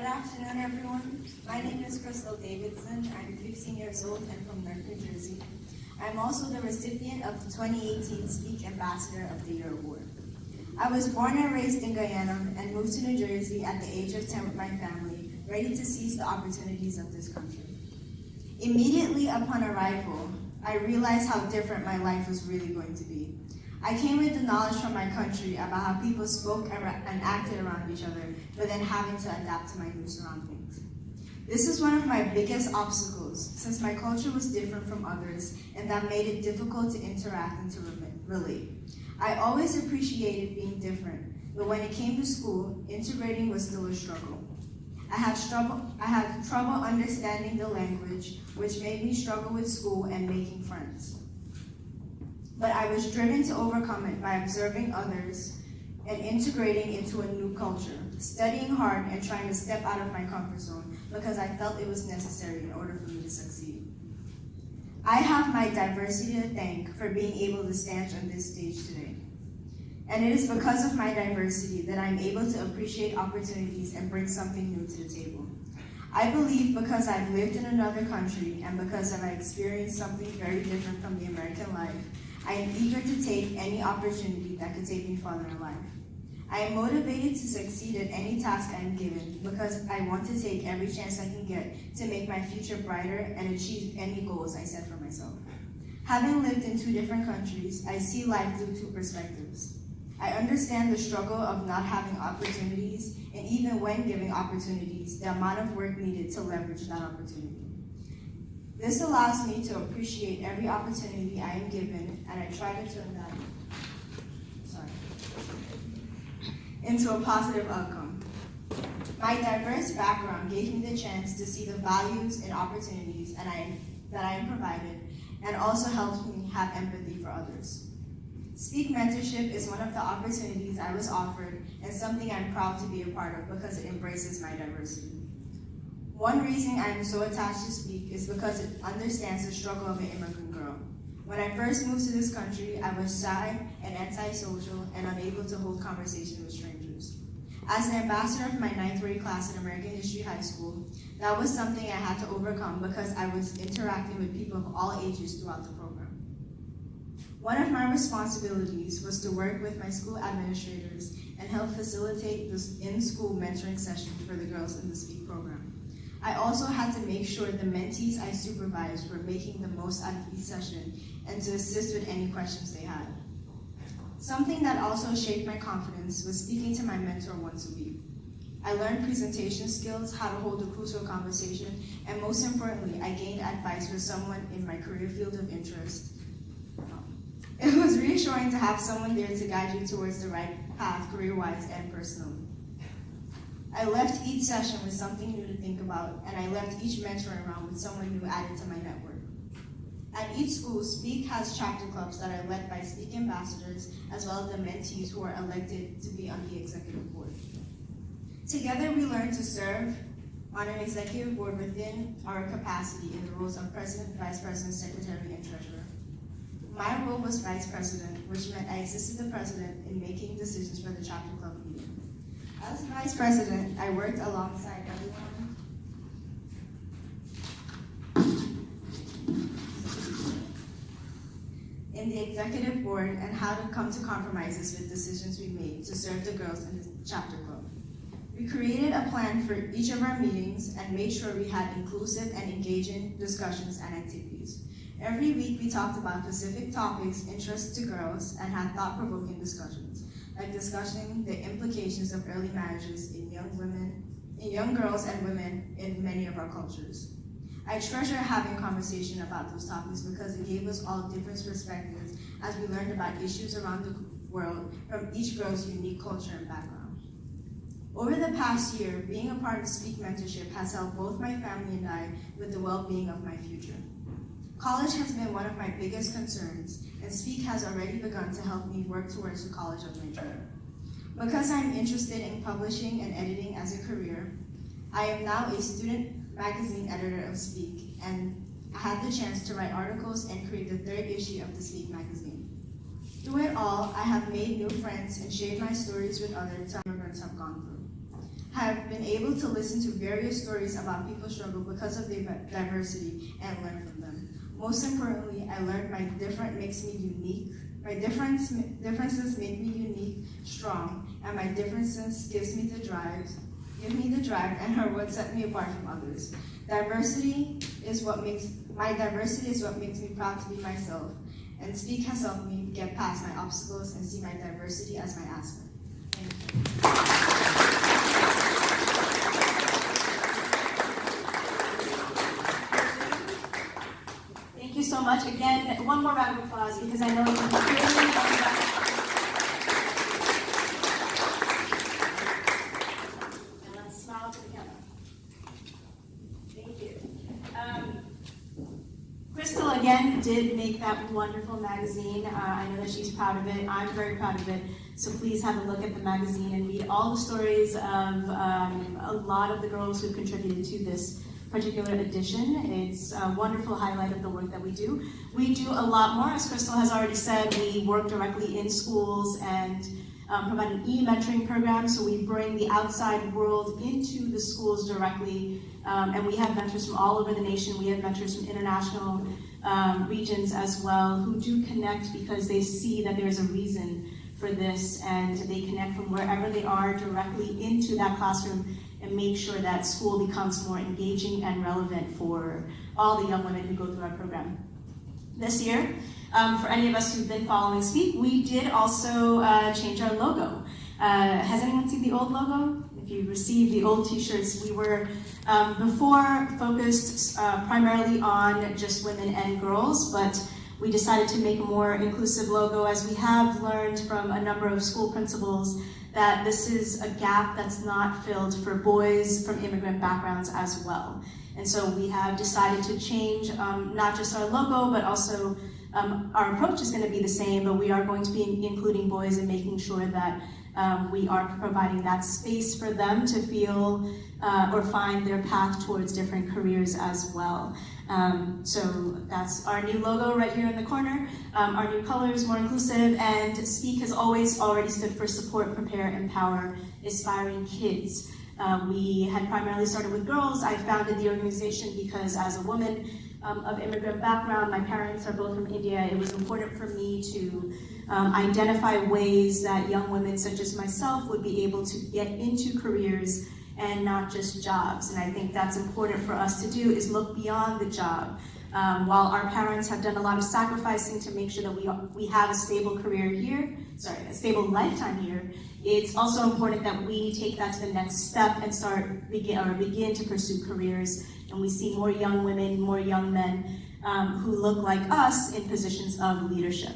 Good afternoon, everyone. My name is Cristal Davidson. I'm 15 years old and from Newark, New Jersey. I'm also the recipient of the 2018 Speak Ambassador of the Year Award. I was born and raised in Guyana and moved to New Jersey at the age of 10 with my family, ready to seize the opportunities of this country. Immediately upon arrival, I realized how different my life was really going to be. I came with the knowledge from my country about how people spoke and acted around each other, but then having to adapt to my new surroundings. This is one of my biggest obstacles, since my culture was different from others, and that made it difficult to interact and to relate. I always appreciated being different, but when it came to school, integrating was still a struggle. I had trouble understanding the language, which made me struggle with school and making friends. But I was driven to overcome it by observing others and integrating into a new culture, studying hard and trying to step out of my comfort zone because I felt it was necessary in order for me to succeed. I have my diversity to thank for being able to stand on this stage today. And it is because of my diversity that I'm able to appreciate opportunities and bring something new to the table. I believe because I've lived in another country and because I've experienced something very different from the American life, I am eager to take any opportunity that could take me farther in life. I am motivated to succeed at any task I am given because I want to take every chance I can get to make my future brighter and achieve any goals I set for myself. Having lived in 2 different countries, I see life through 2 perspectives. I understand the struggle of not having opportunities, and even when giving opportunities, the amount of work needed to leverage that opportunity. This allows me to appreciate every opportunity I am given, and I try to turn that into a positive outcome. My diverse background gave me the chance to see the values and opportunities that I am provided, and also helps me have empathy for others. Speak Mentorship is one of the opportunities I was offered and something I'm proud to be a part of because it embraces my diversity. One reason I am so attached to Speak is because it understands the struggle of an immigrant girl. When I first moved to this country, I was shy and antisocial and unable to hold conversation with strangers. As an ambassador of my 9th grade class in American History High School, that was something I had to overcome because I was interacting with people of all ages throughout the program. One of my responsibilities was to work with my school administrators and help facilitate this in-school mentoring session for the girls in the Speak program. I also had to make sure the mentees I supervised were making the most out of each session and to assist with any questions they had. Something that also shaped my confidence was speaking to my mentor once a week. I learned presentation skills, how to hold a crucial conversation, and most importantly, I gained advice from someone in my career field of interest. It was reassuring to have someone there to guide you towards the right path, career-wise and personally. I left each session with something new to think about, and I left each mentoring round with someone new added to my network. At each school, Speak has chapter clubs that are led by Speak ambassadors, as well as the mentees who are elected to be on the executive board. Together, we learn to serve on an executive board within our capacity in the roles of president, vice president, secretary, and treasurer. My role was vice president, which meant I assisted the president in making decisions for the chapter club meeting. As vice president, I worked alongside everyone in the executive board and how to come to compromises with decisions we made to serve the girls in the chapter club. We created a plan for each of our meetings and made sure we had inclusive and engaging discussions and activities. Every week we talked about specific topics, interests to girls, and had thought-provoking discussions, like discussing the implications of early marriages in young girls and women in many of our cultures. I treasure having conversation about those topics because it gave us all different perspectives as we learned about issues around the world from each girl's unique culture and background. Over the past year, being a part of Speak Mentorship has helped both my family and I with the well-being of my future. College has been one of my biggest concerns, and Speak has already begun to help me work towards the college of my dream. Because I'm interested in publishing and editing as a career, I am now a student magazine editor of Speak, and I had the chance to write articles and create the 3rd issue of the Speak magazine. Through it all, I have made new friends and shared my stories with others immigrants have gone through. have been able to listen to various stories about people's struggle because of their diversity and learn from them. Most importantly, I learned my difference makes me unique. My differences make me unique, strong, and my differences give me the drive and are what set me apart from others. My diversity is what makes me proud to be myself, and Speak has helped me get past my obstacles and see my diversity as my asset. Thank you. Thank you so much. Again, one more round of applause because I know you really and let's smile to the camera. Thank you. Cristal, again, did make that wonderful magazine. I know that she's proud of it. I'm very proud of it. So please have a look at the magazine and read all the stories of a lot of the girls who contributed to this particular edition. It's a wonderful highlight of the work that we do. We do a lot more. As Cristal has already said, we work directly in schools and provide an e-mentoring program, so we bring the outside world into the schools directly, and we have mentors from all over the nation. We have mentors from international regions as well who do connect because they see that there's a reason for this, and they connect from wherever they are directly into that classroom and make sure that school becomes more engaging and relevant for all the young women who go through our program. This year, for any of us who've been following Speak, we did also change our logo. Has anyone seen the old logo? If you received the old t-shirts, we were before focused primarily on just women and girls, but we decided to make a more inclusive logo as we have learned from a number of school principals that this is a gap that's not filled for boys from immigrant backgrounds as well. And so we have decided to change not just our logo, but also our approach is going to be the same, but we are going to be including boys and making sure that we are providing that space for them to feel or find their path towards different careers as well. So that's our new logo right here in the corner. Our new colors, more inclusive, and Speak has always already stood for support, prepare, empower aspiring kids. We had primarily started with girls. I founded the organization because as a woman of immigrant background, my parents are both from India, it was important for me to identify ways that young women such as myself would be able to get into careers and not just jobs. And I think that's important for us to do, is look beyond the job. While our parents have done a lot of sacrificing to make sure that we have a stable career here, a stable lifetime here, it's also important that we take that to the next step and begin to pursue careers. And we see more young women, more young men who look like us in positions of leadership.